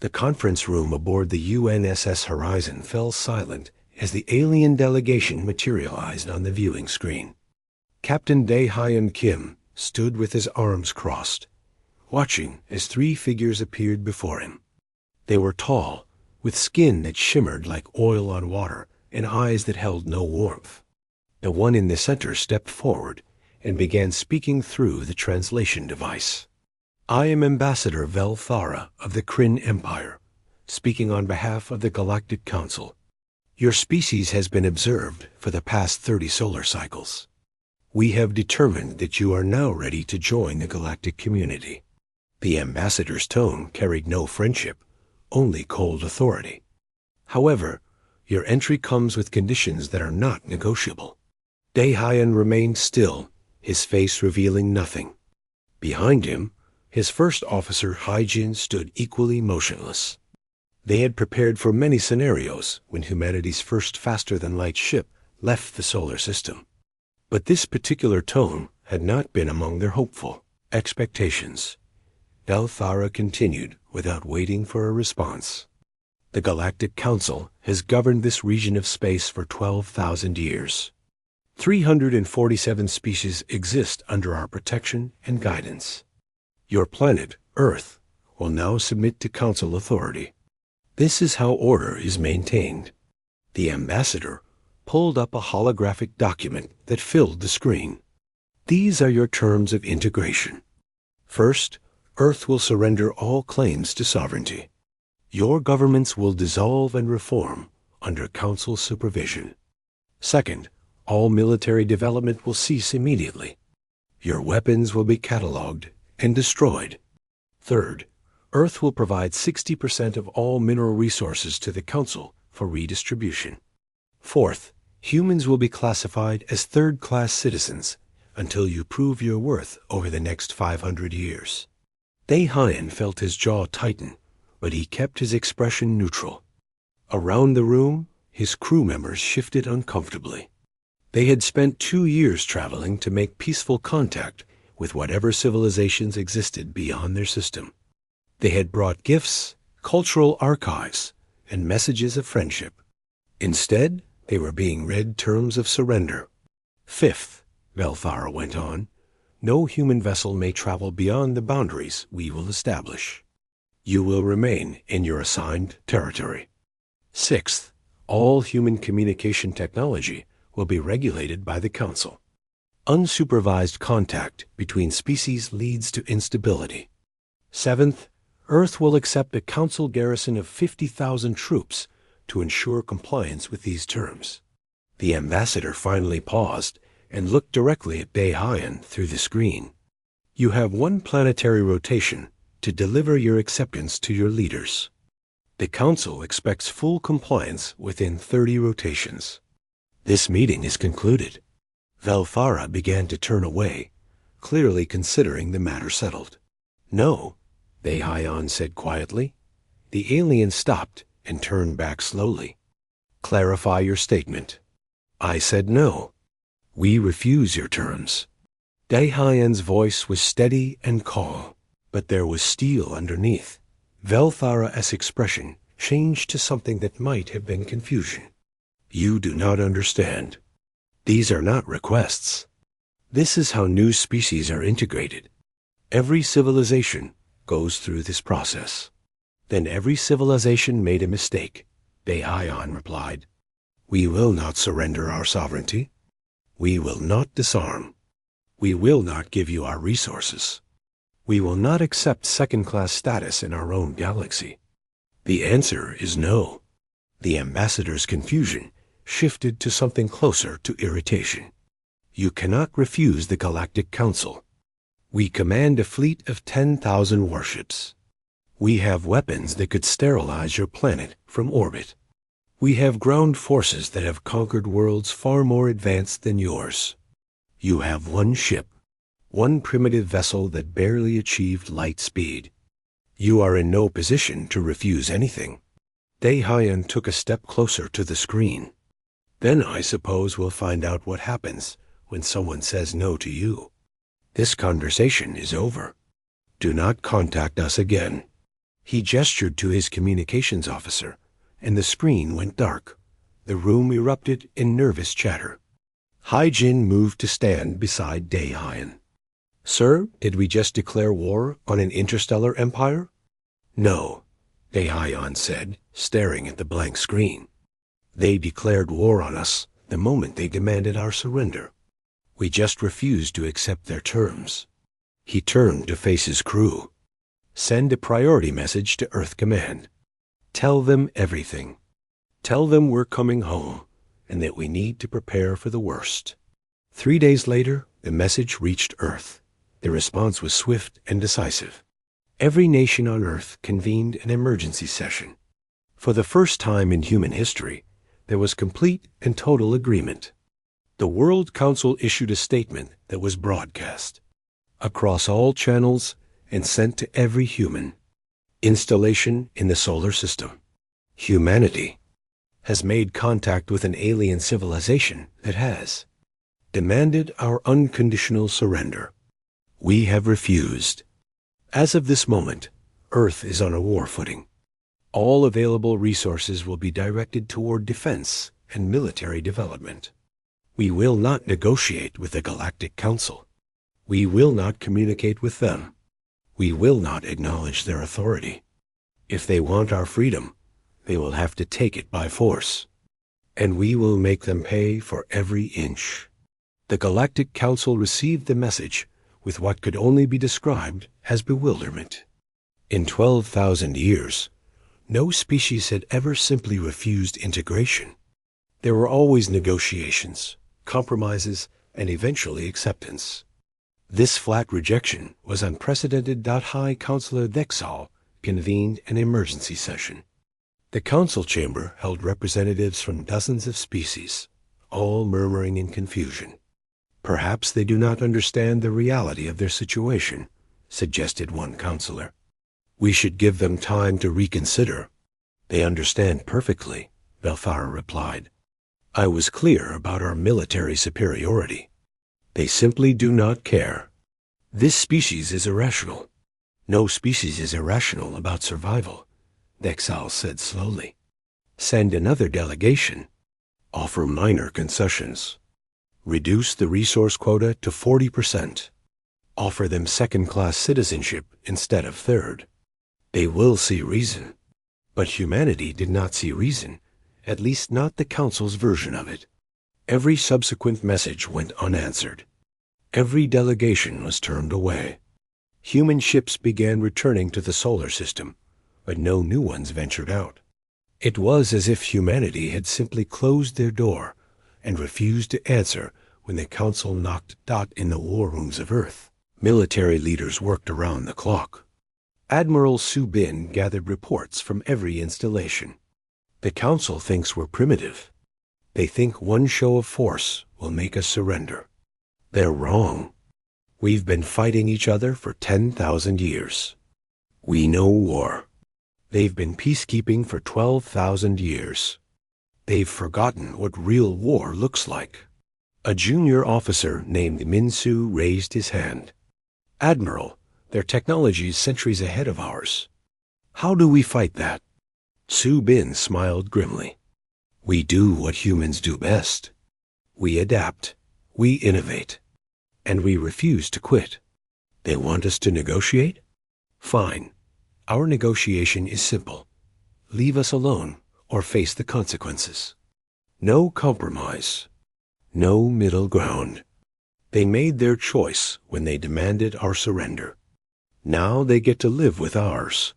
The conference room aboard the UNSS Horizon fell silent as the alien delegation materialized on the viewing screen. Captain Dae-Hyun Kim stood with his arms crossed, watching as three figures appeared before him. They were tall, with skin that shimmered like oil on water and eyes that held no warmth. The one in the center stepped forward and began speaking through the translation device. "I am Ambassador Vel Thara of the Kryn Empire, speaking on behalf of the Galactic Council. Your species has been observed for the past 30 solar cycles. We have determined that you are now ready to join the galactic community." The ambassador's tone carried no friendship, only cold authority. "However, your entry comes with conditions that are not negotiable." Dae-Hyun remained still, his face revealing nothing. Behind him, his first officer, Hai-Jin, stood equally motionless. They had prepared for many scenarios when humanity's first faster-than-light ship left the solar system. But this particular tone had not been among their hopeful expectations. Vel Thara continued without waiting for a response. "The Galactic Council has governed this region of space for 12,000 years. 347 species exist under our protection and guidance. Your planet, Earth, will now submit to Council authority. This is how order is maintained." The ambassador pulled up a holographic document that filled the screen. "These are your terms of integration. First, Earth will surrender all claims to sovereignty. Your governments will dissolve and reform under Council supervision. Second, all military development will cease immediately. Your weapons will be cataloged and destroyed. Third, Earth will provide 60% of all mineral resources to the Council for redistribution. Fourth, humans will be classified as third-class citizens until you prove your worth over the next 500 years. Dae-Hyun felt his jaw tighten, but he kept his expression neutral. Around the room, his crew members shifted uncomfortably. They had spent 2 years traveling to make peaceful contact with whatever civilizations existed beyond their system. They had brought gifts, cultural archives, and messages of friendship. Instead, they were being read terms of surrender. "Fifth," Vel Thara went on, "no human vessel may travel beyond the boundaries we will establish. You will remain in your assigned territory. Sixth, all human communication technology will be regulated by the Council. Unsupervised contact between species leads to instability. Seventh, Earth will accept a Council garrison of 50,000 troops to ensure compliance with these terms." The ambassador finally paused and looked directly at Dae-Hyun through the screen. "You have 1 planetary rotation to deliver your acceptance to your leaders. The Council expects full compliance within 30 rotations. This meeting is concluded." Vel Thara began to turn away, clearly considering the matter settled. "No," Dae-Hyun said quietly. The alien stopped and turned back slowly. "Clarify your statement." "I said no. We refuse your terms." Dae-Hyun's voice was steady and calm, but there was steel underneath. Vel Thara's expression changed to something that might have been confusion. "You do not understand. These are not requests. This is how new species are integrated. Every civilization goes through this process." "Then every civilization made a mistake," Dae-Hyun replied. "We will not surrender our sovereignty. We will not disarm. We will not give you our resources. We will not accept second-class status in our own galaxy." The answer is no. The ambassador's confusion shifted to something closer to irritation. "You cannot refuse the Galactic Council. We command a fleet of 10,000 warships. We have weapons that could sterilize your planet from orbit. We have ground forces that have conquered worlds far more advanced than yours. You have 1 ship, 1 primitive vessel that barely achieved light speed. You are in no position to refuse anything." Dae-Hyun took a step closer to the screen. "Then I suppose we'll find out what happens when someone says no to you. This conversation is over. Do not contact us again." He gestured to his communications officer, and the screen went dark. The room erupted in nervous chatter. Hai-Jin moved to stand beside Dae-Hyun. "Sir, did we just declare war on an interstellar empire?" "No," Dae-Hyun said, staring at the blank screen. "They declared war on us the moment they demanded our surrender. We just refused to accept their terms." He turned to face his crew. "Send a priority message to Earth Command. Tell them everything. Tell them we're coming home and that we need to prepare for the worst." 3 days later, the message reached Earth. The response was swift and decisive. Every nation on Earth convened an emergency session. For the first time in human history, there was complete and total agreement. The World Council issued a statement that was broadcast across all channels and sent to every human. Installation in the solar system. Humanity has made contact with an alien civilization that has demanded our unconditional surrender. We have refused. As of this moment, Earth is on a war footing. All available resources will be directed toward defense and military development. We will not negotiate with the Galactic Council. We will not communicate with them. We will not acknowledge their authority. If they want our freedom, they will have to take it by force. And we will make them pay for every inch. The Galactic Council received the message with what could only be described as bewilderment. In 12,000 years, no species had ever simply refused integration. There were always negotiations, compromises, and eventually acceptance. This flat rejection was unprecedented. High Counselor Dexal convened an emergency session. The council chamber held representatives from dozens of species, all murmuring in confusion. "Perhaps they do not understand the reality of their situation," suggested one counselor. "We should give them time to reconsider." "They understand perfectly," Belfara replied. "I was clear about our military superiority. They simply do not care. This species is irrational. No species is irrational about survival," Dexal said slowly. "Send another delegation. Offer minor concessions. Reduce the resource quota to 40%. Offer them second-class citizenship instead of third. They will see reason." But humanity did not see reason, at least not the Council's version of it. Every subsequent message went unanswered. Every delegation was turned away. Human ships began returning to the solar system, but no new ones ventured out. It was as if humanity had simply closed their door and refused to answer when the Council knocked. In the war rooms of Earth, military leaders worked around the clock. Admiral Su Bin gathered reports from every installation. "The Council thinks we're primitive. They think one show of force will make us surrender. They're wrong. We've been fighting each other for 10,000 years. We know war. They've been peacekeeping for 12,000 years. They've forgotten what real war looks like." A junior officer named Minsu raised his hand. "Admiral, their technology is centuries ahead of ours. How do we fight that?" Su Bin smiled grimly. "We do what humans do best. We adapt, we innovate, and we refuse to quit. They want us to negotiate? Fine. Our negotiation is simple. Leave us alone or face the consequences. No compromise. No middle ground. They made their choice when they demanded our surrender. Now they get to live with ours."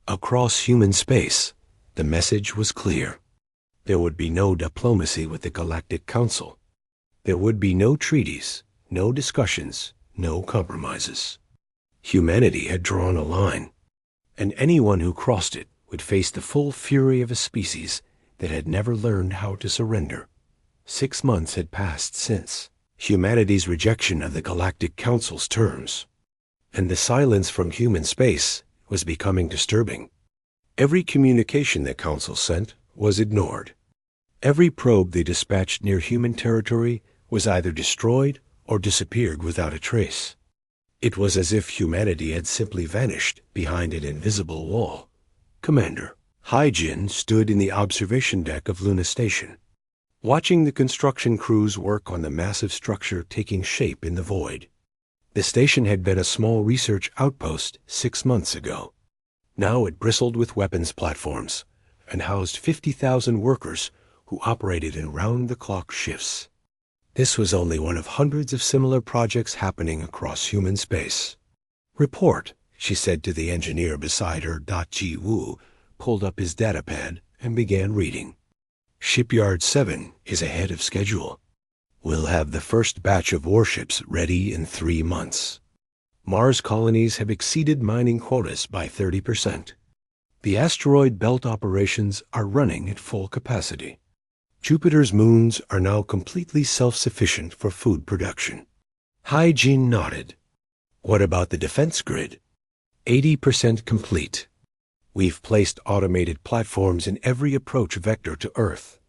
Across human space, the message was clear. There would be no diplomacy with the Galactic Council. There would be no treaties, no discussions, no compromises. Humanity had drawn a line, and anyone who crossed it would face the full fury of a species that had never learned how to surrender. 6 months had passed since humanity's rejection of the Galactic Council's terms, and the silence from human space was becoming disturbing. Every communication the Council sent was ignored. Every probe they dispatched near human territory was either destroyed or disappeared without a trace. It was as if humanity had simply vanished behind an invisible wall. Commander, Hai-Jin stood in the observation deck of Luna Station, watching the construction crews work on the massive structure taking shape in the void. The station had been a small research outpost 6 months ago. Now it bristled with weapons platforms and housed 50,000 workers who operated in round-the-clock shifts. This was only one of hundreds of similar projects happening across human space. "Report," she said to the engineer beside her. Ji Wu pulled up his datapad and began reading. "Shipyard 7 is ahead of schedule. We'll have the first batch of warships ready in 3 months. Mars colonies have exceeded mining quotas by 30%. The asteroid belt operations are running at full capacity. Jupiter's moons are now completely self-sufficient for food production." Hai-Jin nodded. "What about the defense grid?" 80% complete. We've placed automated platforms in every approach vector to Earth.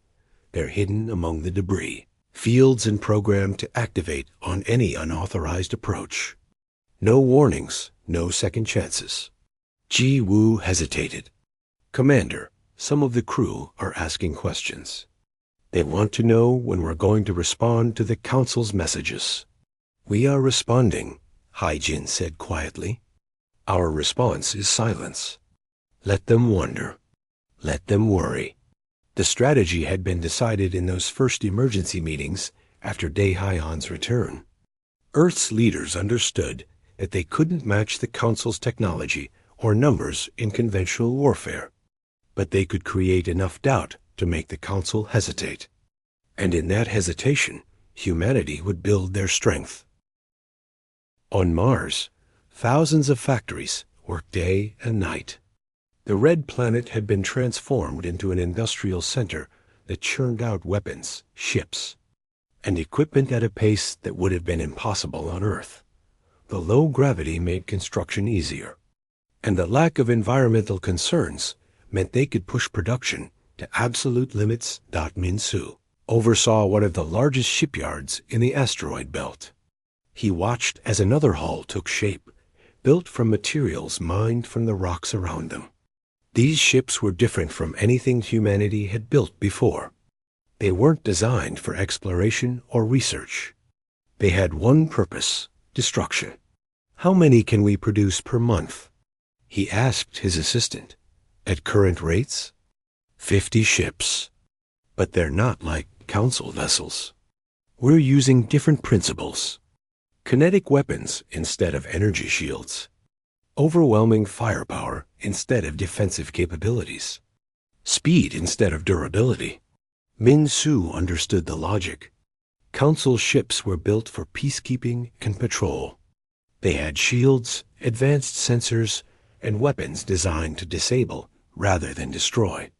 They're hidden among the debris, fields and programmed to activate on any unauthorized approach. No warnings, no second chances." Ji Wu hesitated. "Commander, some of the crew are asking questions. They want to know when we're going to respond to the Council's messages." "We are responding," Hai-Jin said quietly. "Our response is silence. Let them wonder. Let them worry." The strategy had been decided in those first emergency meetings after Dae-Hion's return. Earth's leaders understood that they couldn't match the Council's technology or numbers in conventional warfare, but they could create enough doubt to make the Council hesitate. And in that hesitation, humanity would build their strength. On Mars, thousands of factories worked day and night. The red planet had been transformed into an industrial center that churned out weapons, ships, and equipment at a pace that would have been impossible on Earth. The low gravity made construction easier, and the lack of environmental concerns meant they could push production to absolute limits. Min-Su oversaw one of the largest shipyards in the asteroid belt. He watched as another hull took shape, built from materials mined from the rocks around them. These ships were different from anything humanity had built before. They weren't designed for exploration or research. They had one purpose: destruction. "How many can we produce per month?" he asked his assistant. "At current rates?" 50 ships. But they're not like Council vessels. We're using different principles. Kinetic weapons instead of energy shields. Overwhelming firepower instead of defensive capabilities. Speed instead of durability." Min-Su understood the logic. Council ships were built for peacekeeping and patrol. They had shields, advanced sensors, and weapons designed to disable rather than destroy.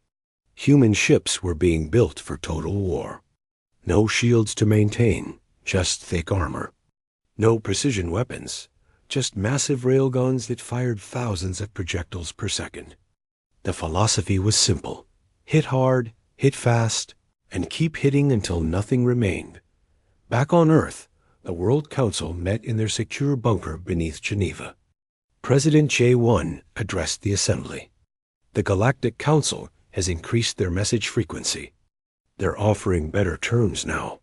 Human ships were being built for total war. No shields to maintain, just thick armor. No precision weapons, just massive railguns that fired thousands of projectiles per second. The philosophy was simple: hit hard, hit fast, and keep hitting until nothing remained. Back on Earth, the World Council met in their secure bunker beneath Geneva. President Jae-won addressed the assembly. "The Galactic Council has increased their message frequency. They're offering better terms now.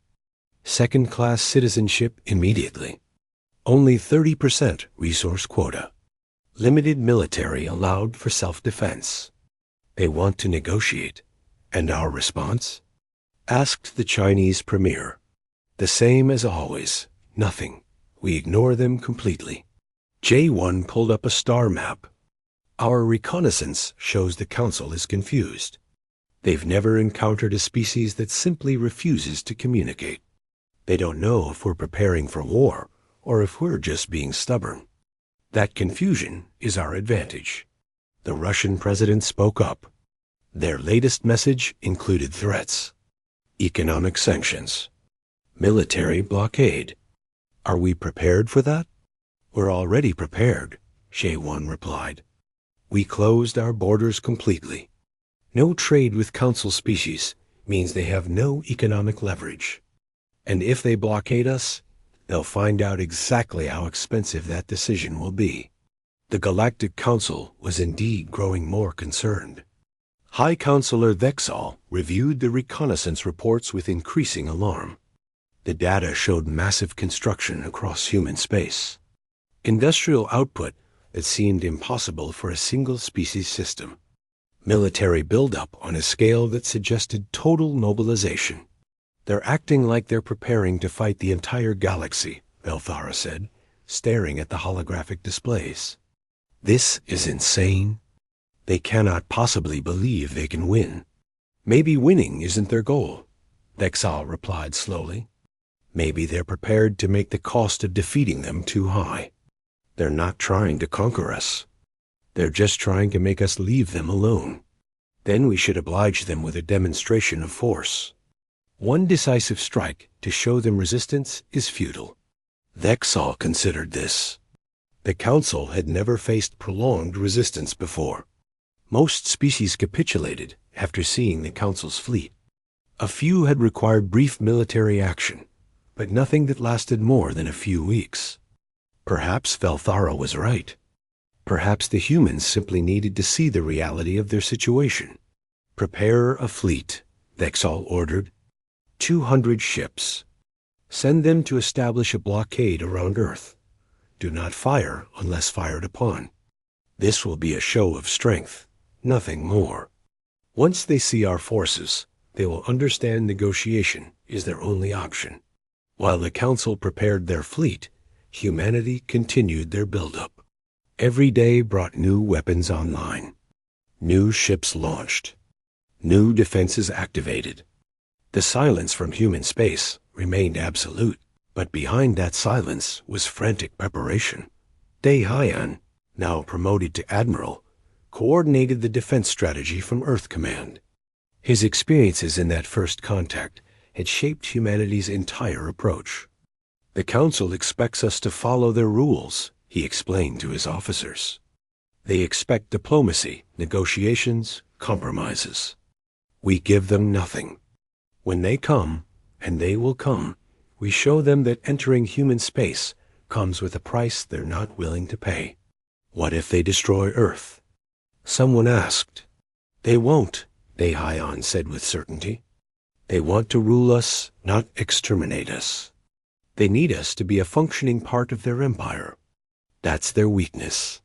Second-class citizenship immediately. Only 30% resource quota. Limited military allowed for self-defense. They want to negotiate. And our response?" asked the Chinese premier. "The same as always. Nothing. We ignore them completely." Jae-won pulled up a star map. "Our reconnaissance shows the Council is confused. They've never encountered a species that simply refuses to communicate. They don't know if we're preparing for war or if we're just being stubborn. That confusion is our advantage." The Russian president spoke up. Their latest message included threats. Economic sanctions. Military blockade. "Are we prepared for that?" "We're already prepared," Jae-won replied. "We closed our borders completely. No trade with Council species means they have no economic leverage. And if they blockade us, They'll find out exactly how expensive that decision will be. The Galactic Council was indeed growing more concerned. High Counselor Vexal reviewed the reconnaissance reports with increasing alarm. The data showed massive construction across human space. Industrial output that seemed impossible for a single species system. Military buildup on a scale that suggested total mobilization. They're acting like they're preparing to fight the entire galaxy, Belthara said, staring at the holographic displays. This is insane. They cannot possibly believe they can win. Maybe winning isn't their goal, Vexal replied slowly. Maybe they're prepared to make the cost of defeating them too high. They're not trying to conquer us. They're just trying to make us leave them alone. Then we should oblige them with a demonstration of force. One decisive strike to show them resistance is futile. Vexal considered this. The Council had never faced prolonged resistance before. Most species capitulated after seeing the Council's fleet. A few had required brief military action, but nothing that lasted more than a few weeks. Perhaps Velthara was right. Perhaps the humans simply needed to see the reality of their situation. Prepare a fleet, Vexal ordered. 200 ships. Send them to establish a blockade around Earth. Do not fire unless fired upon. This will be a show of strength, nothing more. Once they see our forces, they will understand negotiation is their only option. While the Council prepared their fleet, humanity continued their buildup. Every day brought new weapons online. New ships launched. New defenses activated. The silence from human space remained absolute, but behind that silence was frantic preparation. Deihayan, now promoted to Admiral, coordinated the defense strategy from Earth Command. His experiences in that first contact had shaped humanity's entire approach. The Council expects us to follow their rules, he explained to his officers. They expect diplomacy, negotiations, compromises. We give them nothing. When they come, and they will come, we show them that entering human space comes with a price they're not willing to pay. What if they destroy Earth? Someone asked. They won't, Deihayan said with certainty. They want to rule us, not exterminate us. They need us to be a functioning part of their empire. That's their weakness.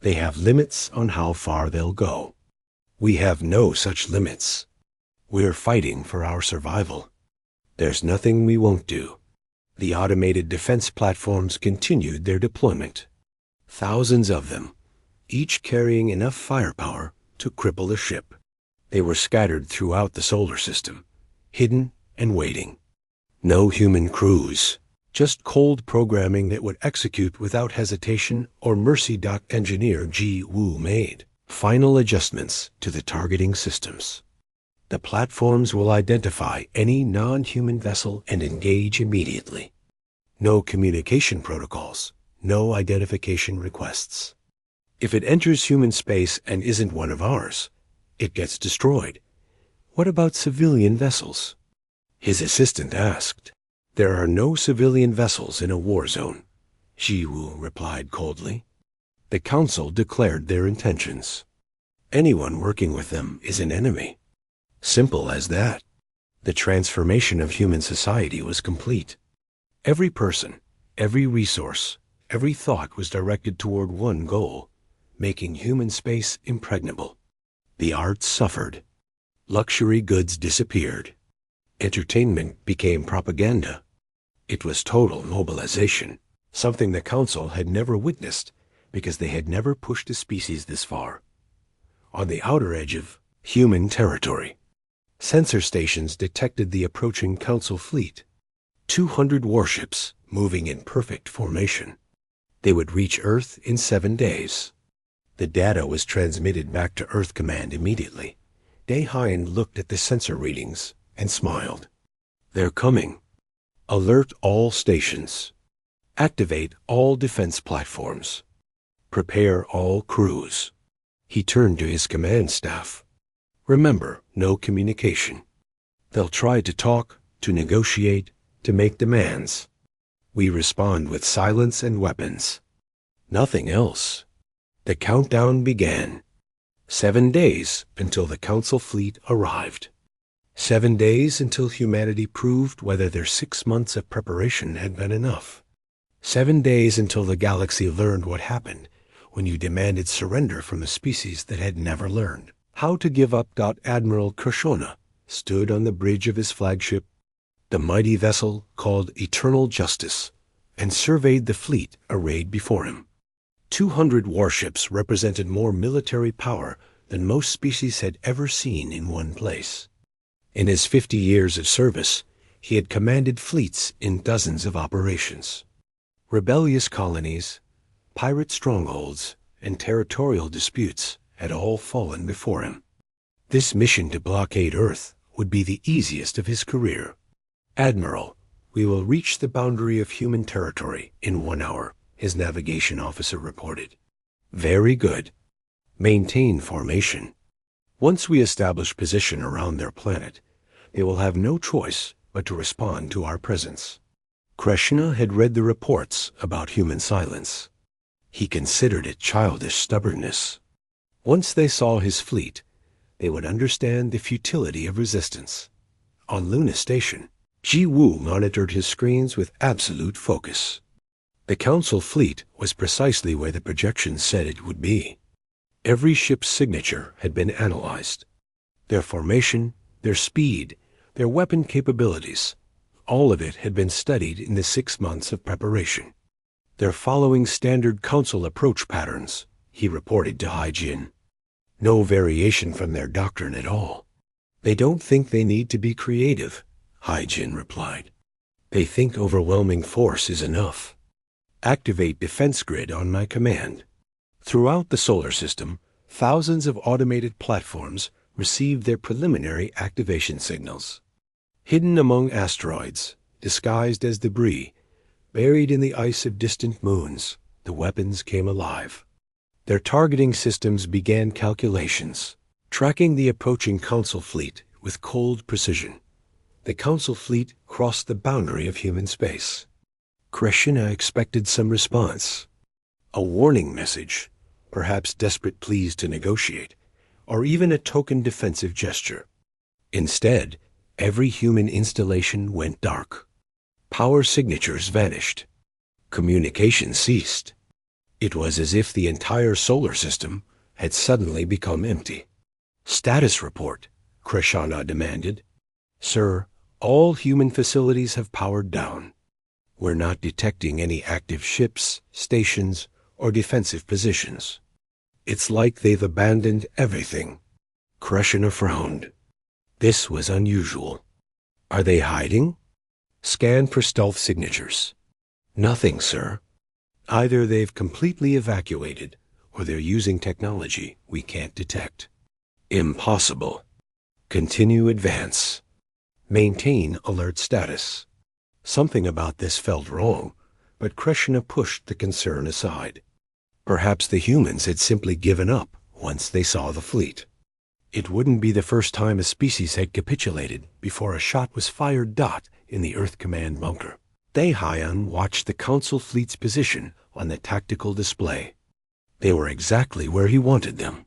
They have limits on how far they'll go. We have no such limits. We're fighting for our survival. There's nothing we won't do. The automated defense platforms continued their deployment. Thousands of them, each carrying enough firepower to cripple a ship. They were scattered throughout the solar system, hidden and waiting. No human crews, just cold programming that would execute without hesitation or mercy. Engineer Ji Wu made final adjustments to the targeting systems. The platforms will identify any non-human vessel and engage immediately. No communication protocols, no identification requests. If it enters human space and isn't one of ours, it gets destroyed. What about civilian vessels? His assistant asked. There are no civilian vessels in a war zone, Jiwu replied coldly. The Council declared their intentions. Anyone working with them is an enemy. Simple as that. The transformation of human society was complete. Every person, every resource, every thought was directed toward one goal, making human space impregnable. The arts suffered. Luxury goods disappeared. Entertainment became propaganda. It was total mobilization, something the Council had never witnessed because they had never pushed a species this far. On the outer edge of human territory, sensor stations detected the approaching Council fleet. 200 warships moving in perfect formation. They would reach Earth in 7 days. The data was transmitted back to Earth Command immediately. Deihayan looked at the sensor readings and smiled. They're coming. Alert all stations. Activate all defense platforms. Prepare all crews. He turned to his command staff. Remember, no communication. They'll try to talk, to negotiate, to make demands. We respond with silence and weapons. Nothing else. The countdown began. 7 days until the Council fleet arrived. 7 days until humanity proved whether their 6 months of preparation had been enough. 7 days until the galaxy learned what happened when you demanded surrender from a species that had never learned how to give up. Admiral Krishona stood on the bridge of his flagship, the mighty vessel called Eternal Justice, and surveyed the fleet arrayed before him. 200 warships represented more military power than most species had ever seen in one place. In his 50 years of service, he had commanded fleets in dozens of operations. Rebellious colonies, pirate strongholds, and territorial disputes had all fallen before him. This mission to blockade Earth would be the easiest of his career. "Admiral, we will reach the boundary of human territory in 1 hour," his navigation officer reported. "Very good. Maintain formation. Once we establish position around their planet, they will have no choice but to respond to our presence." Krishna had read the reports about human silence. He considered it childish stubbornness. Once they saw his fleet, they would understand the futility of resistance. On Luna Station, Ji Woo monitored his screens with absolute focus. The Council fleet was precisely where the projections said it would be. Every ship's signature had been analyzed. Their formation, their speed, their weapon capabilities, all of it had been studied in the 6 months of preparation. "They're following standard Council approach patterns," he reported to Hai Jin. "No variation from their doctrine at all." "They don't think they need to be creative," Hai Jin replied. "They think overwhelming force is enough. Activate defense grid on my command." Throughout the solar system, thousands of automated platforms received their preliminary activation signals. Hidden among asteroids, disguised as debris, buried in the ice of distant moons, the weapons came alive. Their targeting systems began calculations, tracking the approaching Council fleet with cold precision. The Council fleet crossed the boundary of human space. Krishna expected some response. A warning message, perhaps desperate pleas to negotiate, or even a token defensive gesture. Instead, every human installation went dark. Power signatures vanished. Communication ceased. It was as if the entire solar system had suddenly become empty. "Status report," Krishna demanded. "Sir, all human facilities have powered down. We're not detecting any active ships, stations, or defensive positions. It's like they've abandoned everything." Krishna frowned. This was unusual. "Are they hiding?" "Scan for stealth signatures." "Nothing, sir. Either they've completely evacuated, or they're using technology we can't detect." "Impossible." "Continue advance. Maintain alert status." Something about this felt wrong, but Krishna pushed the concern aside. Perhaps the humans had simply given up once they saw the fleet. It wouldn't be the first time a species had capitulated before a shot was fired. In the Earth Command bunker, Daehyun watched the Council fleet's position on the tactical display. They were exactly where he wanted them.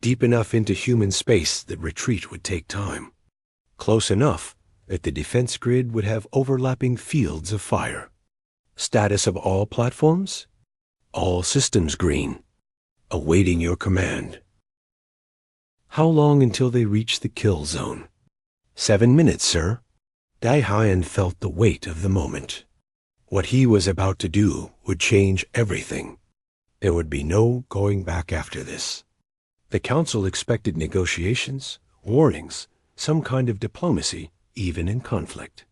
Deep enough into human space that retreat would take time. Close enough that the defense grid would have overlapping fields of fire. "Status of all platforms?" "All systems green. Awaiting your command." "How long until they reach the kill zone?" 7 minutes, sir." Daehyun felt the weight of the moment. What he was about to do would change everything. There would be no going back after this. The Council expected negotiations, warnings, some kind of diplomacy, even in conflict.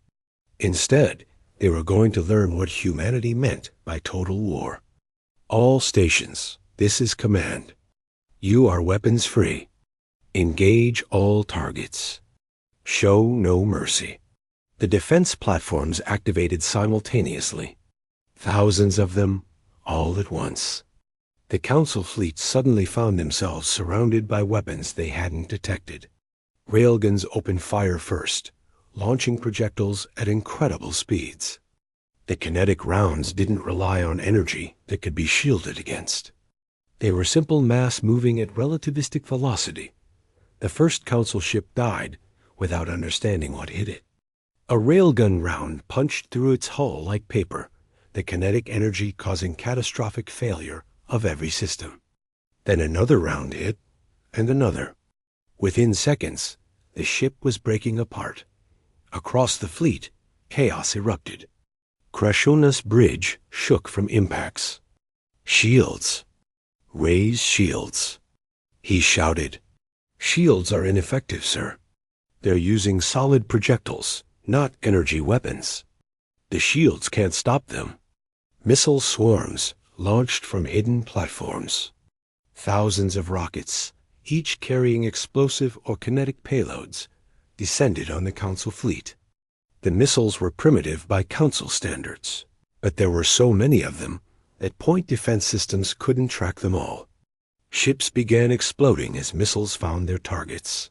Instead, they were going to learn what humanity meant by total war. "All stations, this is command. You are weapons free. Engage all targets. Show no mercy." The defense platforms activated simultaneously. Thousands of them, all at once. The Council fleet suddenly found themselves surrounded by weapons they hadn't detected. Railguns opened fire first, launching projectiles at incredible speeds. The kinetic rounds didn't rely on energy that could be shielded against. They were simple mass moving at relativistic velocity. The first Council ship died without understanding what hit it. A railgun round punched through its hull like paper, the kinetic energy causing catastrophic failure of every system. Then another round hit, and another. Within seconds, the ship was breaking apart. Across the fleet, chaos erupted. Krashona's bridge shook from impacts. "Shields! Raise shields!" He shouted. "Shields are ineffective, sir. They're using solid projectiles, not energy weapons. The shields can't stop them." Missile swarms launched from hidden platforms. Thousands of rockets, each carrying explosive or kinetic payloads, descended on the Council fleet. The missiles were primitive by Council standards, but there were so many of them that point defense systems couldn't track them all. Ships began exploding as missiles found their targets.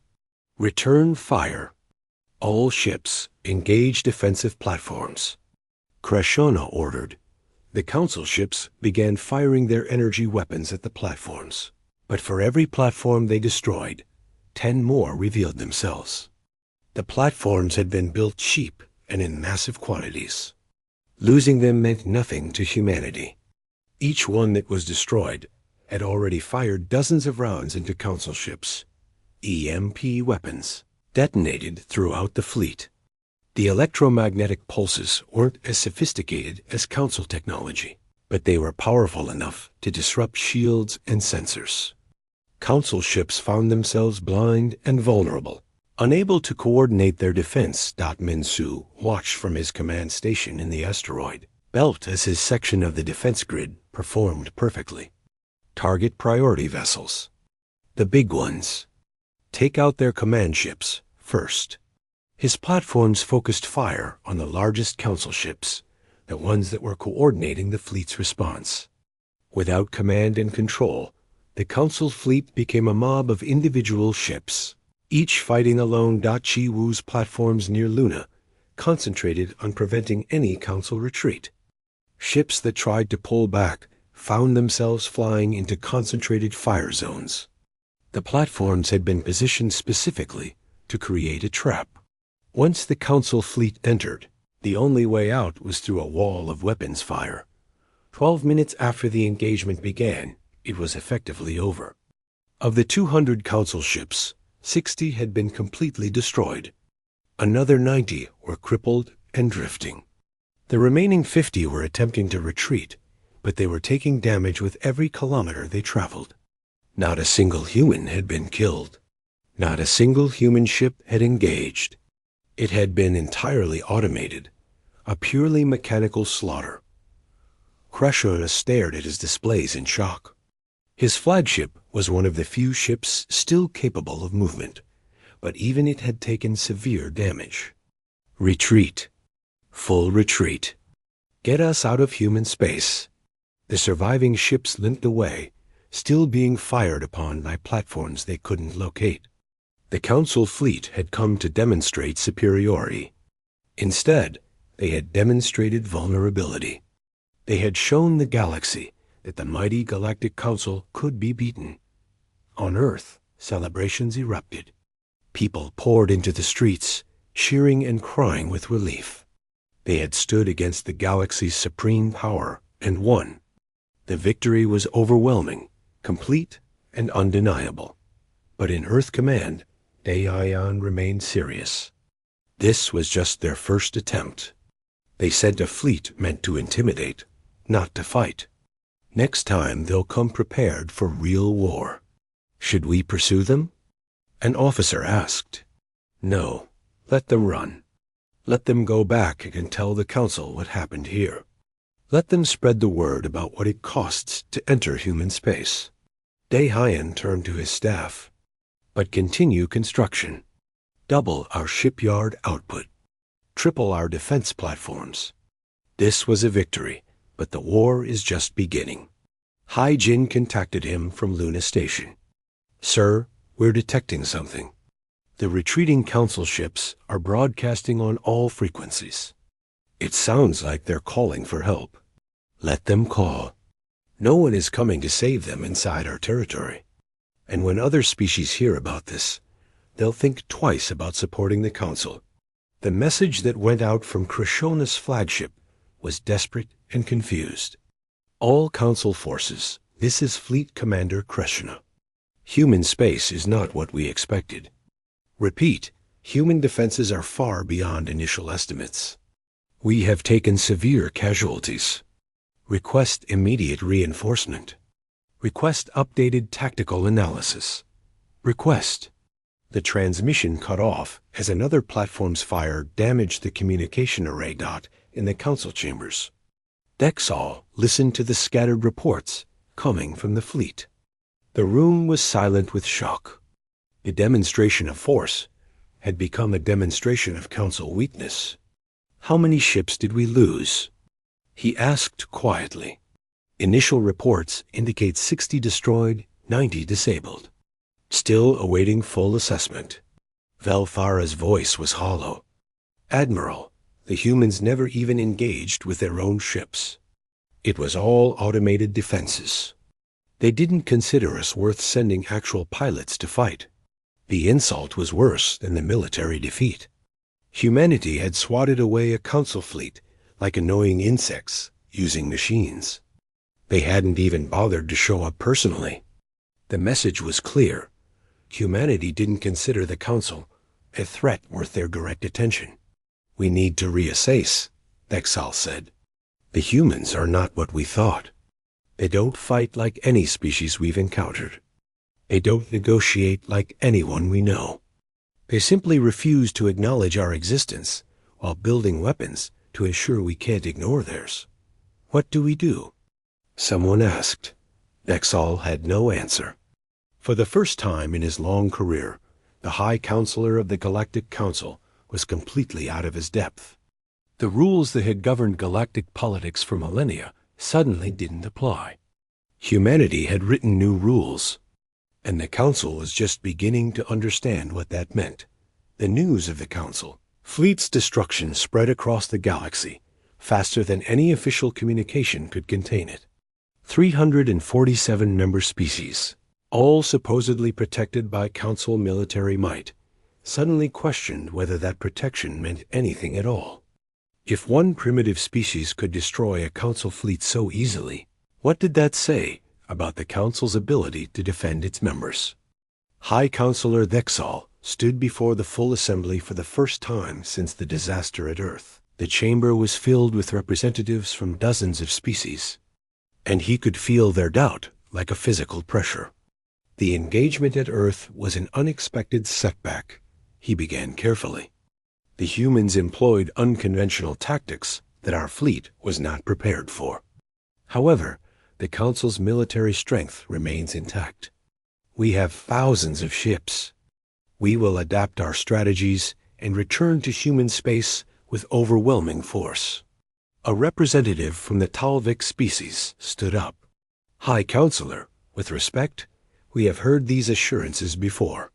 "Return fire. All ships engage defensive platforms." Krashona ordered. The Council ships began firing their energy weapons at the platforms. But for every platform they destroyed, 10 more revealed themselves. The platforms had been built cheap and in massive quantities. Losing them meant nothing to humanity. Each one that was destroyed had already fired dozens of rounds into Council ships. EMP weapons detonated throughout the fleet. The electromagnetic pulses weren't as sophisticated as Council technology, but they were powerful enough to disrupt shields and sensors. Council ships found themselves blind and vulnerable, unable to coordinate their defense. Minsu watched from his command station in the asteroid belt as his section of the defense grid performed perfectly. Target priority vessels. The big ones. Take out their command ships first. His platforms focused fire on the largest Council ships, the ones that were coordinating the fleet's response. Without command and control, the Council fleet became a mob of individual ships, each fighting alone. Chi Wu's platforms near Luna concentrated on preventing any Council retreat. Ships that tried to pull back found themselves flying into concentrated fire zones. The platforms had been positioned specifically to create a trap. Once the Council fleet entered, the only way out was through a wall of weapons fire. 12 minutes after the engagement began, it was effectively over. Of the 200 Council ships, 60 had been completely destroyed. Another 90 were crippled and drifting. The remaining 50 were attempting to retreat, but they were taking damage with every kilometer they traveled. Not a single human had been killed. Not a single human ship had engaged. It had been entirely automated, a purely mechanical slaughter. Krashona stared at his displays in shock. His flagship was one of the few ships still capable of movement, but even it had taken severe damage. Retreat. Full retreat. Get us out of human space. The surviving ships limped away, still being fired upon by platforms they couldn't locate. The Council fleet had come to demonstrate superiority. Instead, they had demonstrated vulnerability. They had shown the galaxy that the mighty Galactic Council could be beaten. On Earth, celebrations erupted. People poured into the streets, cheering and crying with relief. They had stood against the galaxy's supreme power and won. The victory was overwhelming, complete, and undeniable. But in Earth Command, Daeyan remained serious. This was just their first attempt. They sent a fleet meant to intimidate, not to fight. Next time they'll come prepared for real war. Should we pursue them? An officer asked. No, let them run. Let them go back and tell the Council what happened here. Let them spread the word about what it costs to enter human space. Daeyan turned to his staff. But continue construction. Double our shipyard output. Triple our defense platforms. This was a victory, but the war is just beginning. Hai-Jin contacted him from Luna Station. Sir, we're detecting something. The retreating Council ships are broadcasting on all frequencies. It sounds like they're calling for help. Let them call. No one is coming to save them inside our territory. And when other species hear about this, they'll think twice about supporting the Council. The message that went out from Krishona's flagship was desperate and confused. All Council forces, this is Fleet Commander Krishna. Human space is not what we expected. Repeat, human defenses are far beyond initial estimates. We have taken severe casualties. Request immediate reinforcement. Request updated tactical analysis. Request. The transmission cut off as another platform's fire damaged the communication array dot in the Council chambers. Dexal listened to the scattered reports coming from the fleet. The room was silent with shock. The demonstration of force had become a demonstration of Council weakness. How many ships did we lose? He asked quietly. Initial reports indicate 60 destroyed, 90 disabled. Still awaiting full assessment. Velthara's voice was hollow. Admiral, the humans never even engaged with their own ships. It was all automated defenses. They didn't consider us worth sending actual pilots to fight. The insult was worse than the military defeat. Humanity had swatted away a Council fleet like annoying insects using machines. They hadn't even bothered to show up personally. The message was clear. Humanity didn't consider the Council a threat worth their direct attention. We need to reassess, Dexal said. The humans are not what we thought. They don't fight like any species we've encountered. They don't negotiate like anyone we know. They simply refuse to acknowledge our existence while building weapons to ensure we can't ignore theirs. What do we do? Someone asked. Dexal had no answer. For the first time in his long career, the High Counselor of the Galactic Council was completely out of his depth. The rules that had governed galactic politics for millennia suddenly didn't apply. Humanity had written new rules, and the Council was just beginning to understand what that meant. The news of the Council, fleet's destruction spread across the galaxy faster than any official communication could contain it. 347 member species, all supposedly protected by Council military might, suddenly questioned whether that protection meant anything at all. If one primitive species could destroy a Council fleet so easily, what did that say about the Council's ability to defend its members? High Counselor Dexal stood before the full assembly for the first time since the disaster at Earth. The chamber was filled with representatives from dozens of species, and he could feel their doubt like a physical pressure. The engagement at Earth was an unexpected setback. He began carefully. The humans employed unconventional tactics that our fleet was not prepared for. However, the Council's military strength remains intact. We have thousands of ships. We will adapt our strategies and return to human space with overwhelming force. A representative from the Talvik species stood up. High Counselor, with respect, we have heard these assurances before.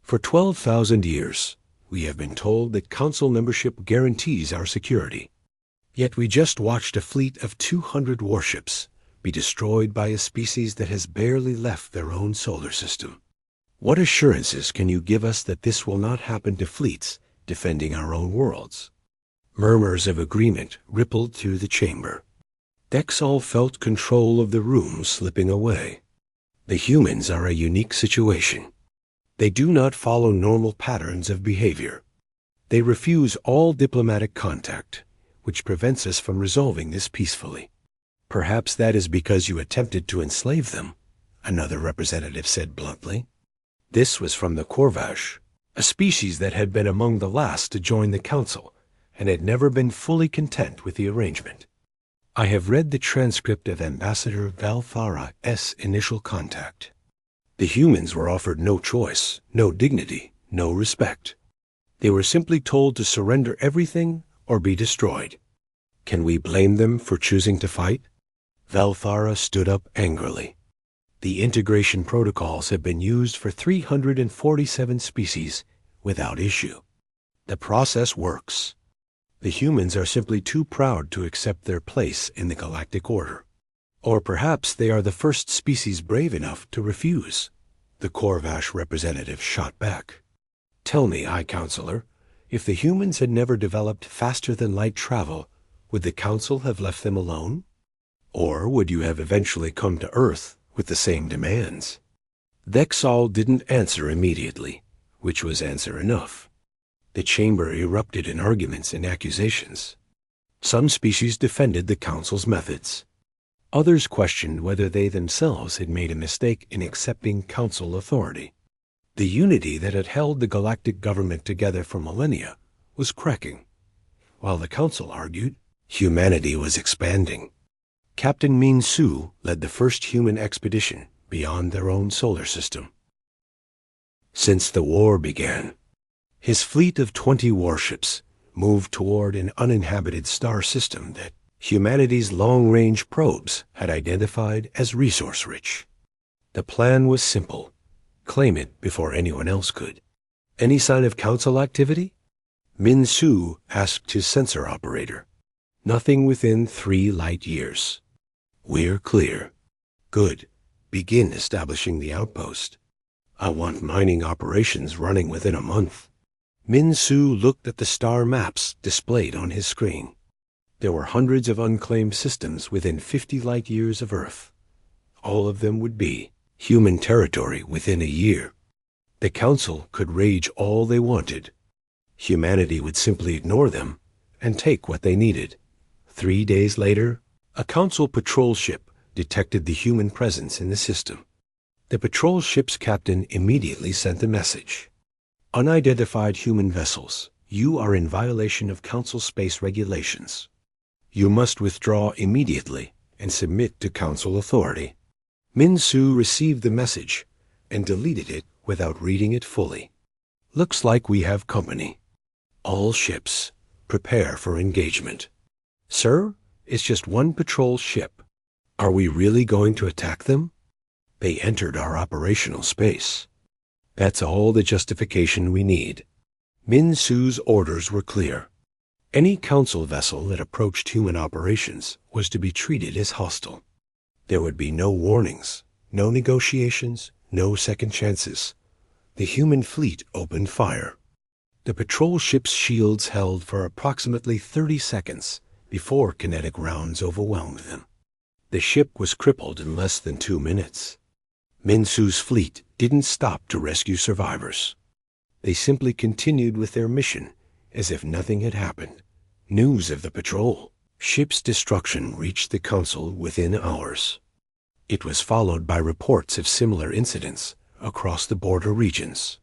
For 12,000 years, we have been told that Council membership guarantees our security. Yet we just watched a fleet of 200 warships be destroyed by a species that has barely left their own solar system. What assurances can you give us that this will not happen to fleets defending our own worlds? Murmurs of agreement rippled through the chamber. Dexal felt control of the room slipping away. The humans are a unique situation. They do not follow normal patterns of behavior. They refuse all diplomatic contact, which prevents us from resolving this peacefully. Perhaps that is because you attempted to enslave them, another representative said bluntly. This was from the Korvash, a species that had been among the last to join the Council and had never been fully content with the arrangement. I have read the transcript of Ambassador Valthara's initial contact. The humans were offered no choice, no dignity, no respect. They were simply told to surrender everything or be destroyed. Can we blame them for choosing to fight? Valthara stood up angrily. The integration protocols have been used for 347 species without issue. The process works. The humans are simply too proud to accept their place in the galactic order. Or perhaps they are the first species brave enough to refuse. The Corvash representative shot back. Tell me, High Counselor, if the humans had never developed faster-than-light travel, would the Council have left them alone? Or would you have eventually come to Earth with the same demands? Vexall didn't answer immediately, which was answer enough. The chamber erupted in arguments and accusations. Some species defended the Council's methods. Others questioned whether they themselves had made a mistake in accepting Council authority. The unity that had held the galactic government together for millennia was cracking, while the Council argued humanity was expanding. Captain Min Su led the first human expedition beyond their own solar system. Since the war began, his fleet of 20 warships moved toward an uninhabited star system that humanity's long-range probes had identified as resource-rich. The plan was simple. Claim it before anyone else could. Any sign of Council activity? Min Su asked his sensor operator. Nothing within 3 light years. We're clear. Good. Begin establishing the outpost. I want mining operations running within a month. Min Su looked at the star maps displayed on his screen. There were hundreds of unclaimed systems within 50 light years of Earth. All of them would be human territory within a year. The Council could rage all they wanted. Humanity would simply ignore them and take what they needed. 3 days later, a Council patrol ship detected the human presence in the system. The patrol ship's captain immediately sent a message. Unidentified human vessels, you are in violation of Council space regulations. You must withdraw immediately and submit to Council authority. Min Su received the message and deleted it without reading it fully. Looks like we have company. All ships, prepare for engagement. Sir, it's just one patrol ship. Are we really going to attack them? They entered our operational space. That's all the justification we need. Min Su's orders were clear. Any Council vessel that approached human operations was to be treated as hostile. There would be no warnings, no negotiations, no second chances. The human fleet opened fire. The patrol ship's shields held for approximately 30 seconds before kinetic rounds overwhelmed them. The ship was crippled in less than 2 minutes. Min Su's fleet didn't stop to rescue survivors. They simply continued with their mission as if nothing had happened. News of the patrol ship's destruction reached the Council within hours. It was followed by reports of similar incidents across the border regions.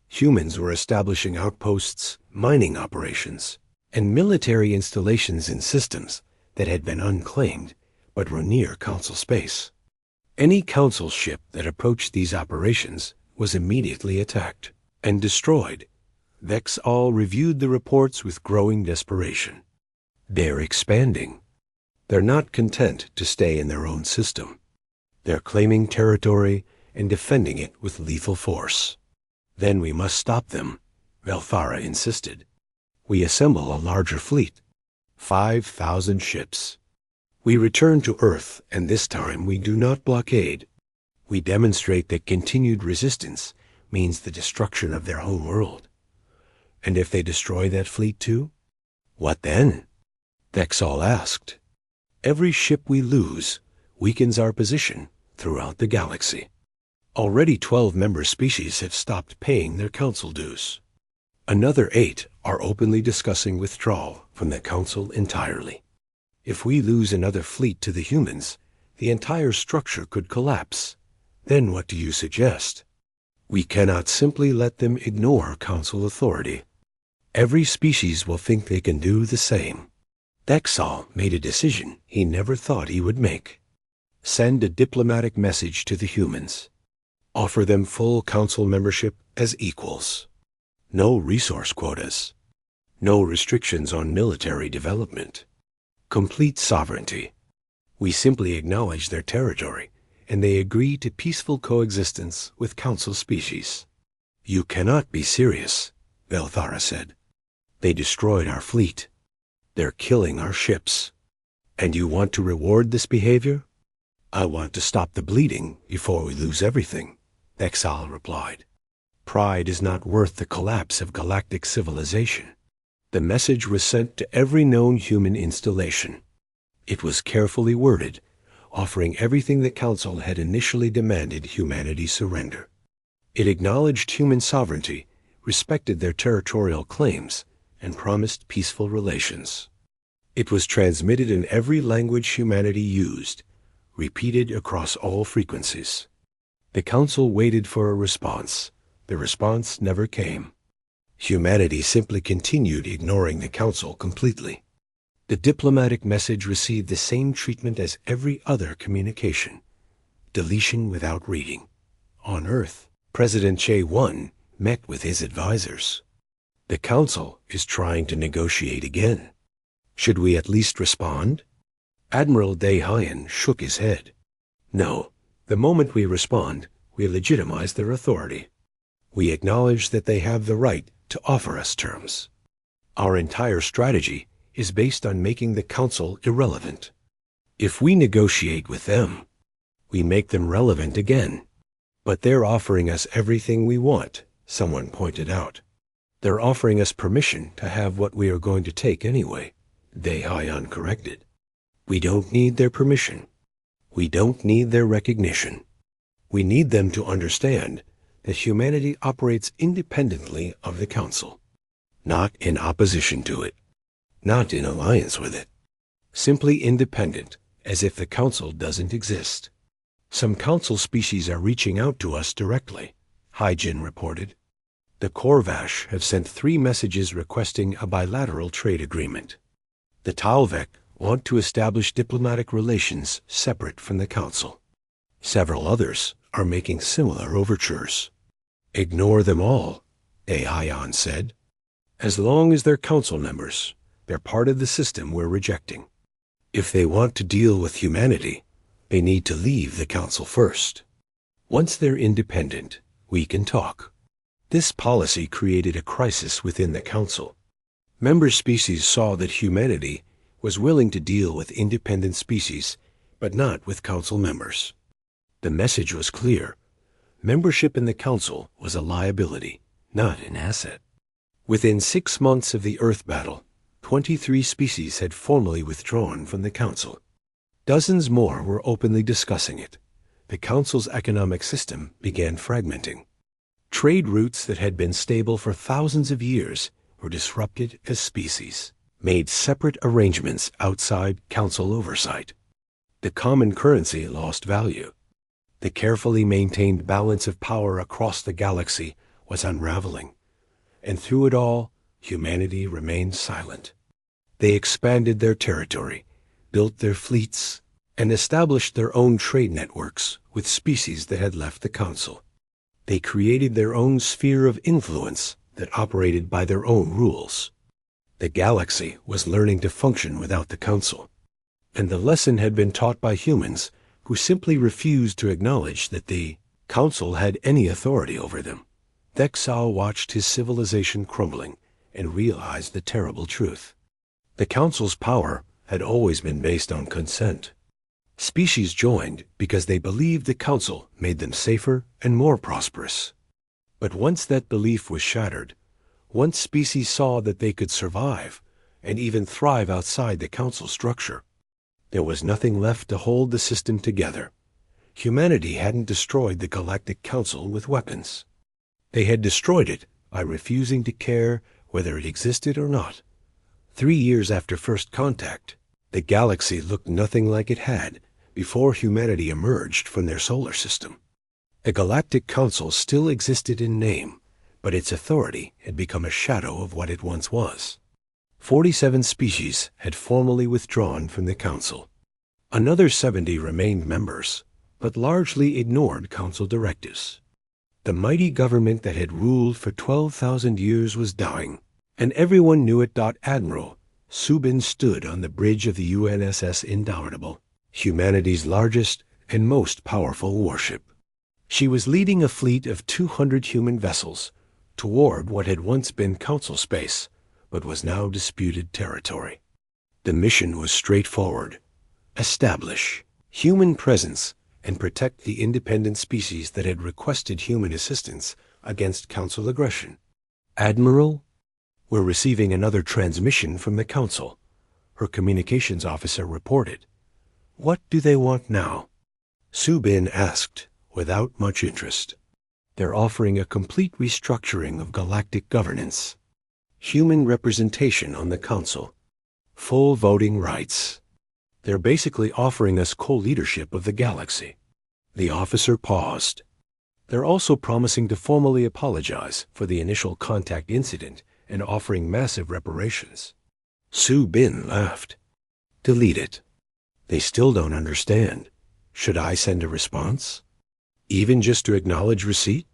Humans were establishing outposts, mining operations, and military installations in systems that had been unclaimed but were near Council space. Any Council ship that approached these operations was immediately attacked and destroyed. Vexall reviewed the reports with growing desperation. They're expanding. They're not content to stay in their own system. They're claiming territory and defending it with lethal force. Then we must stop them, Velthara insisted. We assemble a larger fleet, 5,000 ships. We return to Earth, and this time we do not blockade. We demonstrate that continued resistance means the destruction of their home world. And if they destroy that fleet too? What then? Vexall asked. Every ship we lose weakens our position throughout the galaxy. Already 12 member species have stopped paying their Council dues. Another 8 are openly discussing withdrawal from the Council entirely. If we lose another fleet to the humans, the entire structure could collapse. Then what do you suggest? We cannot simply let them ignore Council authority. Every species will think they can do the same. Vexall made a decision he never thought he would make. Send a diplomatic message to the humans. Offer them full Council membership as equals. No resource quotas. No restrictions on military development. Complete sovereignty. We simply acknowledge their territory, and they agree to peaceful coexistence with Council species. You cannot be serious, Velthara said. They destroyed our fleet. They're killing our ships. And you want to reward this behavior? I want to stop the bleeding before we lose everything, Exal replied. Pride is not worth the collapse of galactic civilization. The message was sent to every known human installation. It was carefully worded, offering everything the Council had initially demanded humanity surrender. It acknowledged human sovereignty, respected their territorial claims, and promised peaceful relations. It was transmitted in every language humanity used, repeated across all frequencies. The Council waited for a response. The response never came. Humanity simply continued ignoring the Council completely. The diplomatic message received the same treatment as every other communication. Deletion without reading. On Earth, President Che-1 met with his advisors. The Council is trying to negotiate again. Should we at least respond? Admiral Dae-Hyan shook his head. No, the moment we respond, we legitimize their authority. We acknowledge that they have the right to offer us terms. Our entire strategy is based on making the Council irrelevant. If we negotiate with them, we make them relevant again. But they're offering us everything we want, someone pointed out. They're offering us permission to have what we are going to take anyway, Dae-Hyan corrected. We don't need their permission. We don't need their recognition. We need them to understand that humanity operates independently of the Council, not in opposition to it, not in alliance with it, simply independent, as if the Council doesn't exist. Some Council species are reaching out to us directly, Hyjin reported. The Korvash have sent 3 messages requesting a bilateral trade agreement. The Talvek want to establish diplomatic relations separate from the Council. Several others are making similar overtures. Ignore them all, Dae-Hyan said. As long as they're Council members, they're part of the system we're rejecting. If they want to deal with humanity, they need to leave the Council first. Once they're independent, we can talk. This policy created a crisis within the Council. Member species saw that humanity was willing to deal with independent species, but not with Council members. The message was clear. Membership in the Council was a liability, not an asset. Within 6 months of the Earth battle, 23 species had formally withdrawn from the Council. Dozens more were openly discussing it. The Council's economic system began fragmenting. Trade routes that had been stable for thousands of years were disrupted as species made separate arrangements outside Council oversight. The common currency lost value. The carefully maintained balance of power across the galaxy was unraveling. And through it all, humanity remained silent. They expanded their territory, built their fleets, and established their own trade networks with species that had left the Council. They created their own sphere of influence that operated by their own rules. The galaxy was learning to function without the Council, and the lesson had been taught by humans who simply refused to acknowledge that the Council had any authority over them. Thexal watched his civilization crumbling and realized the terrible truth. The Council's power had always been based on consent. Species joined because they believed the Council made them safer and more prosperous. But once that belief was shattered, once species saw that they could survive and even thrive outside the Council structure, there was nothing left to hold the system together. Humanity hadn't destroyed the Galactic Council with weapons. They had destroyed it by refusing to care whether it existed or not. 3 years after first contact, the galaxy looked nothing like it had before humanity emerged from their solar system. The Galactic Council still existed in name, but its authority had become a shadow of what it once was. 47 species had formally withdrawn from the Council. Another 70 remained members, but largely ignored Council directives. The mighty government that had ruled for 12,000 years was dying, and everyone knew it. Admiral Subin stood on the bridge of the UNSS Indomitable, humanity's largest and most powerful warship. She was leading a fleet of 200 human vessels toward what had once been Council space, but was now disputed territory. The mission was straightforward. Establish human presence and protect the independent species that had requested human assistance against Council aggression. Admiral, we're receiving another transmission from the Council. Her communications officer reported. What do they want now? Su Bin asked, without much interest. They're offering a complete restructuring of galactic governance. Human representation on the Council. Full voting rights. They're basically offering us co-leadership of the galaxy. The officer paused. They're also promising to formally apologize for the initial contact incident and offering massive reparations. Su Bin laughed. Delete it. They still don't understand. Should I send a response? Even just to acknowledge receipt?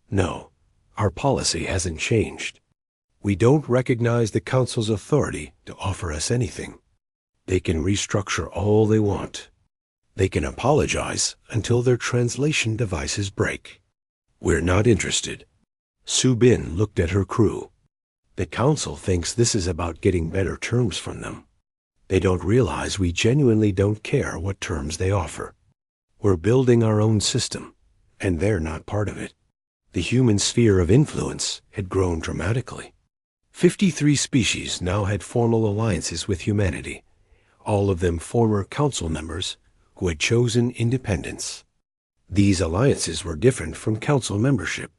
No, our policy hasn't changed. We don't recognize the Council's authority to offer us anything. They can restructure all they want. They can apologize until their translation devices break. We're not interested. Su Bin looked at her crew. The Council thinks this is about getting better terms from them. They don't realize we genuinely don't care what terms they offer. We're building our own system, and they're not part of it. The human sphere of influence had grown dramatically. 53 species now had formal alliances with humanity, all of them former Council members who had chosen independence. These alliances were different from Council membership.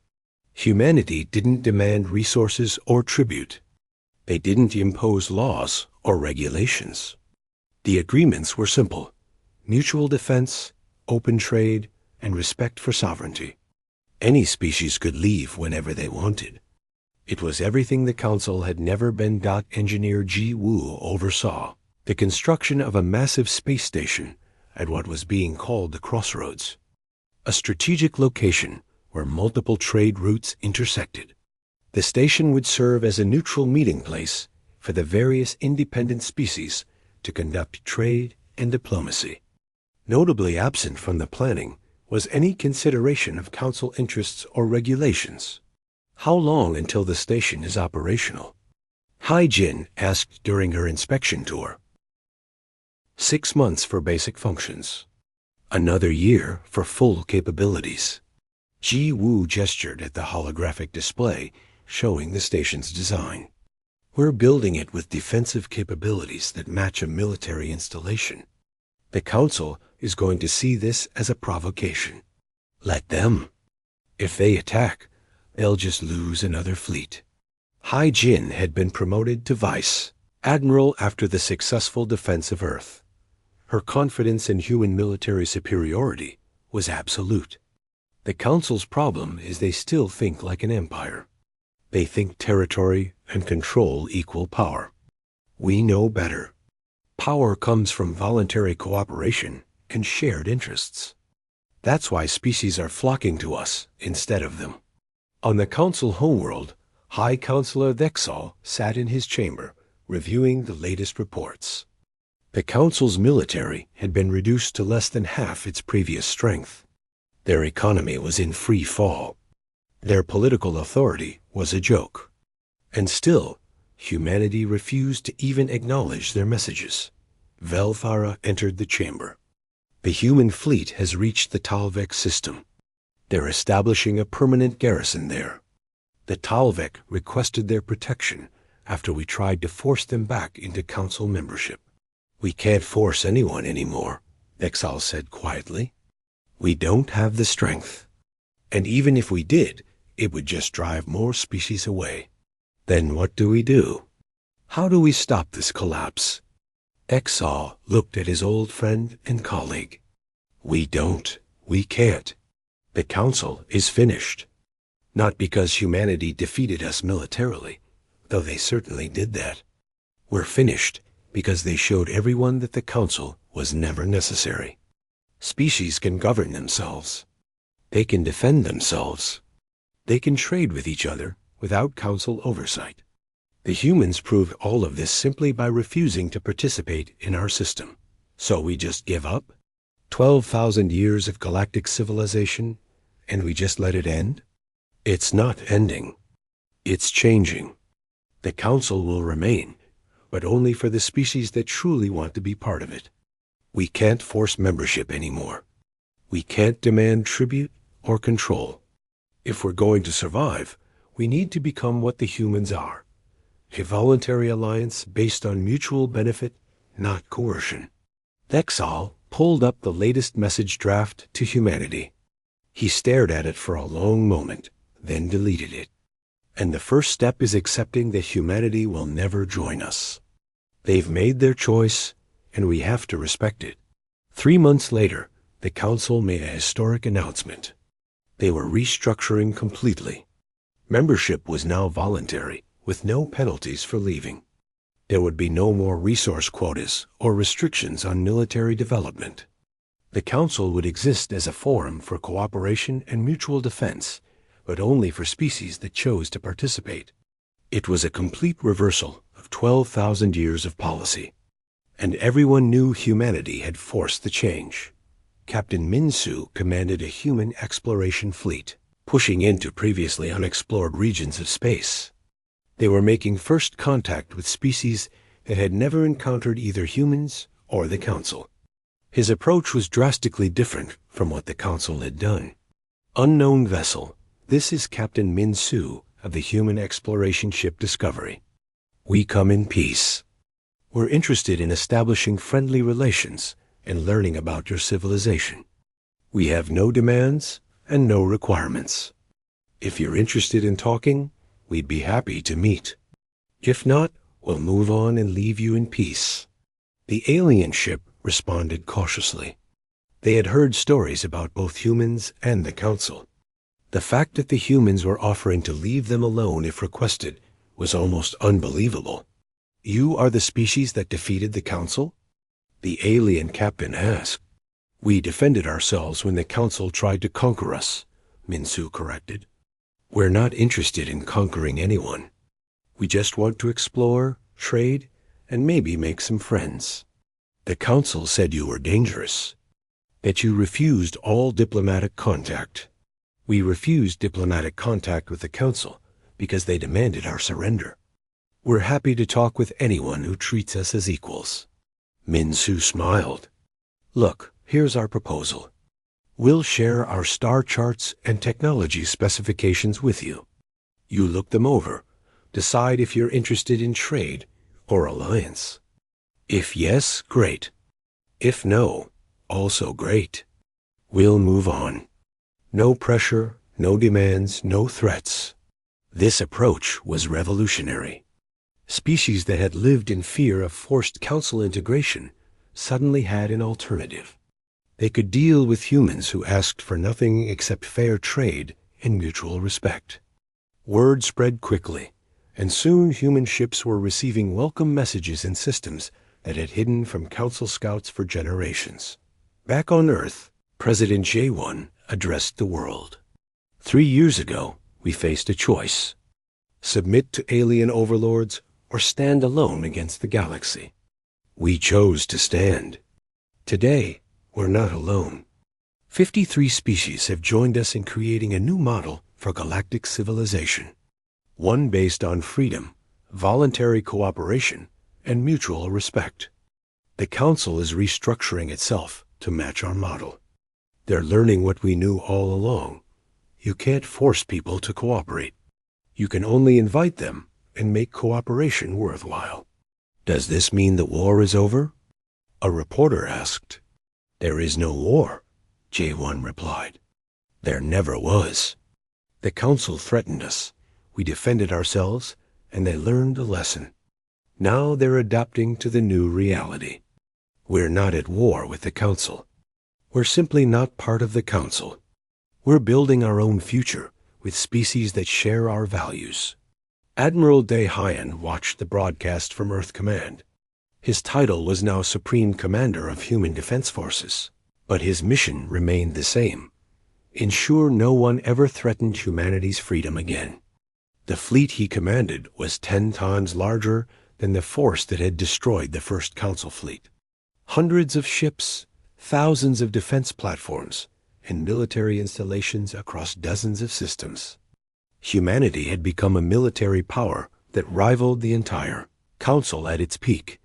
Humanity didn't demand resources or tribute. They didn't impose laws or regulations. The agreements were simple: mutual defense, open trade, and respect for sovereignty. Any species could leave whenever they wanted. It was everything the Council had never been. Engineer Ji Woo oversaw the construction of a massive space station at what was being called the Crossroads, a strategic location where multiple trade routes intersected. The station would serve as a neutral meeting place for the various independent species to conduct trade and diplomacy. Notably absent from the planning was any consideration of Council interests or regulations. How long until the station is operational? Hai Jin asked during her inspection tour. 6 months for basic functions. Another year for full capabilities. Ji Woo gestured at the holographic display showing the station's design. We're building it with defensive capabilities that match a military installation. The Council is going to see this as a provocation. Let them. If they attack, they'll just lose another fleet. Hai Jin had been promoted to Vice Admiral after the successful defense of Earth. Her confidence in human military superiority was absolute. The Council's problem is they still think like an empire. They think territory and control equal power. We know better. Power comes from voluntary cooperation and shared interests. That's why species are flocking to us instead of them. On the Council homeworld, High Counselor Thexal sat in his chamber, reviewing the latest reports. The Council's military had been reduced to less than half its previous strength. Their economy was in free fall. Their political authority was a joke. And still, humanity refused to even acknowledge their messages. Velthara entered the chamber. The human fleet has reached the Talvek system. They're establishing a permanent garrison there. The Talvek requested their protection after we tried to force them back into Council membership. We can't force anyone anymore, Exal said quietly. We don't have the strength. And even if we did, it would just drive more species away. Then what do we do? How do we stop this collapse? Exal looked at his old friend and colleague. We don't. We can't. The Council is finished. Not because humanity defeated us militarily, though they certainly did that. We're finished because they showed everyone that the Council was never necessary. Species can govern themselves. They can defend themselves. They can trade with each other without Council oversight. The humans proved all of this simply by refusing to participate in our system. So we just give up? 12,000 years of galactic civilization, and we just let it end? It's not ending. It's changing. The Council will remain, but only for the species that truly want to be part of it. We can't force membership anymore. We can't demand tribute or control. If we're going to survive, we need to become what the humans are. A voluntary alliance based on mutual benefit, not coercion. Thexal pulled up the latest message draft to humanity. He stared at it for a long moment, then deleted it. And the first step is accepting that humanity will never join us. They've made their choice, and we have to respect it. 3 months later, the Council made a historic announcement. They were restructuring completely. Membership was now voluntary, with no penalties for leaving. There would be no more resource quotas or restrictions on military development. The Council would exist as a forum for cooperation and mutual defense, but only for species that chose to participate. It was a complete reversal of 12,000 years of policy. And everyone knew humanity had forced the change. Captain Minsu commanded a human exploration fleet, pushing into previously unexplored regions of space. They were making first contact with species that had never encountered either humans or the Council. His approach was drastically different from what the Council had done. Unknown vessel, this is Captain Minsu of the human exploration ship Discovery. We come in peace. We're interested in establishing friendly relations and learning about your civilization. We have no demands and no requirements. If you're interested in talking, we'd be happy to meet. If not, we'll move on and leave you in peace. The alien ship responded cautiously. They had heard stories about both humans and the Council. The fact that the humans were offering to leave them alone if requested was almost unbelievable. You are the species that defeated the Council? The alien captain asked. We defended ourselves when the Council tried to conquer us, Minsu corrected. We're not interested in conquering anyone. We just want to explore, trade, and maybe make some friends. The Council said you were dangerous, that you refused all diplomatic contact. We refused diplomatic contact with the Council because they demanded our surrender. We're happy to talk with anyone who treats us as equals. Minsu smiled. Look, here's our proposal. We'll share our star charts and technology specifications with you. You look them over, decide if you're interested in trade or alliance. If yes, great. If no, also great. We'll move on. No pressure, no demands, no threats. This approach was revolutionary. Species that had lived in fear of forced Council integration suddenly had an alternative. They could deal with humans who asked for nothing except fair trade and mutual respect. Word spread quickly, and soon human ships were receiving welcome messages and systems that had hidden from Council scouts for generations. Back on Earth, President J1 addressed the world. 3 years ago, we faced a choice. Submit to alien overlords or stand alone against the galaxy. We chose to stand. Today, we're not alone. 53 species have joined us in creating a new model for galactic civilization. One based on freedom, voluntary cooperation, and mutual respect. The Council is restructuring itself to match our model. They're learning what we knew all along. You can't force people to cooperate. You can only invite them and make cooperation worthwhile. Does this mean the war is over? A reporter asked. There is no war, J1 replied. There never was. The Council threatened us. We defended ourselves, and they learned a lesson. Now they're adapting to the new reality. We're not at war with the Council. We're simply not part of the Council. We're building our own future with species that share our values. Admiral Daehyun watched the broadcast from Earth Command. His title was now Supreme Commander of Human Defense Forces, but his mission remained the same. Ensure no one ever threatened humanity's freedom again. The fleet he commanded was 10 times larger than the force that had destroyed the first Council fleet. Hundreds of ships, thousands of defense platforms, and military installations across dozens of systems. Humanity had become a military power that rivaled the entire council at its peak.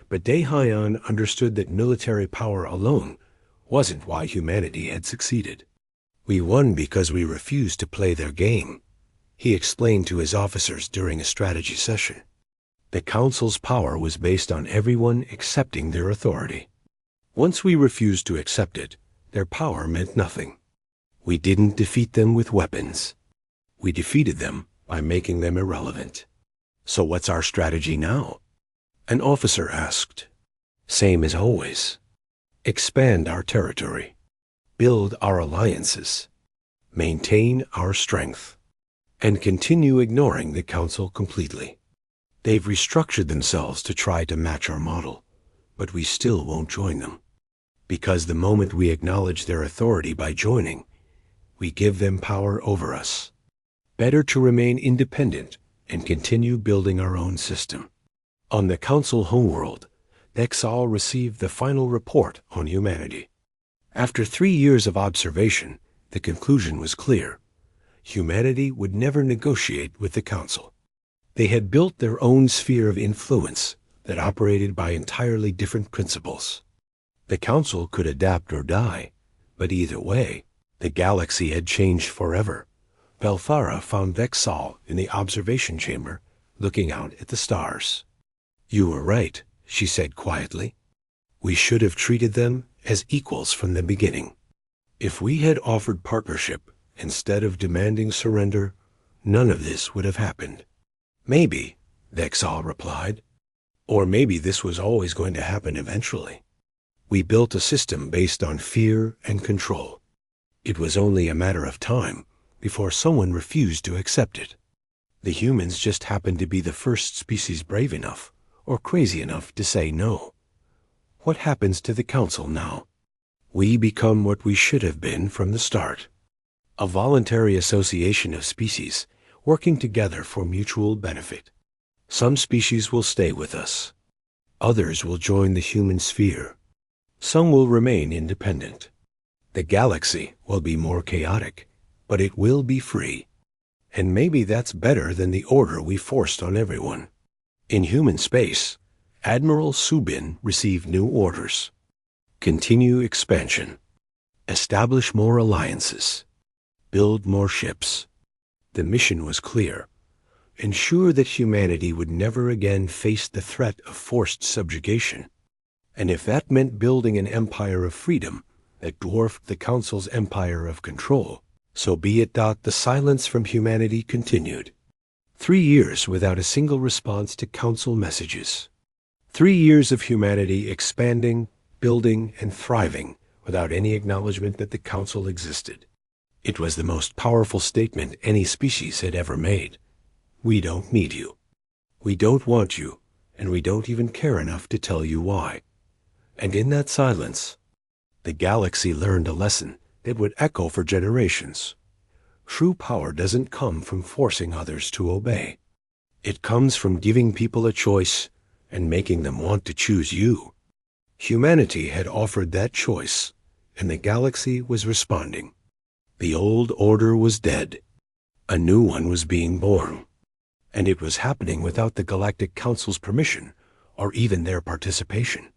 But Daehyun understood that military power alone wasn't why humanity had succeeded. We won because we refused to play their game, he explained to his officers during a strategy session. The council's power was based on everyone accepting their authority. Once we refused to accept it, their power meant nothing. We didn't defeat them with weapons. We defeated them by making them irrelevant. So what's our strategy now? An officer asked. Same as always. Expand our territory. Build our alliances. Maintain our strength. And continue ignoring the council completely. They've restructured themselves to try to match our model, but we still won't join them. Because the moment we acknowledge their authority by joining, we give them power over us. Better to remain independent and continue building our own system. On the council homeworld, Dexal received the final report on humanity. After 3 years of observation, the conclusion was clear. Humanity would never negotiate with the council. They had built their own sphere of influence that operated by entirely different principles. The council could adapt or die, but either way, the galaxy had changed forever. Belphara found Vexal in the observation chamber, looking out at the stars. You were right, she said quietly. We should have treated them as equals from the beginning. If we had offered partnership instead of demanding surrender, none of this would have happened. Maybe, Vexal replied. Or maybe this was always going to happen eventually. We built a system based on fear and control. It was only a matter of time before someone refused to accept it. The humans just happened to be the first species brave enough or crazy enough to say no. What happens to the council now? We become what we should have been from the start. A voluntary association of species working together for mutual benefit. Some species will stay with us. Others will join the human sphere. Some will remain independent. The galaxy will be more chaotic, but it will be free. And maybe that's better than the order we forced on everyone. In human space, Admiral Subin received new orders. Continue expansion. Establish more alliances. Build more ships. The mission was clear. Ensure that humanity would never again face the threat of forced subjugation. And if that meant building an empire of freedom that dwarfed the Council's empire of control, so be it. The silence from humanity continued. 3 years without a single response to Council messages. 3 years of humanity expanding, building, and thriving without any acknowledgement that the Council existed. It was the most powerful statement any species had ever made. We don't need you. We don't want you, and we don't even care enough to tell you why. And in that silence, the galaxy learned a lesson that would echo for generations. True power doesn't come from forcing others to obey. It comes from giving people a choice and making them want to choose you. Humanity had offered that choice, and the galaxy was responding. The old order was dead. A new one was being born. And it was happening without the Galactic Council's permission, or even their participation.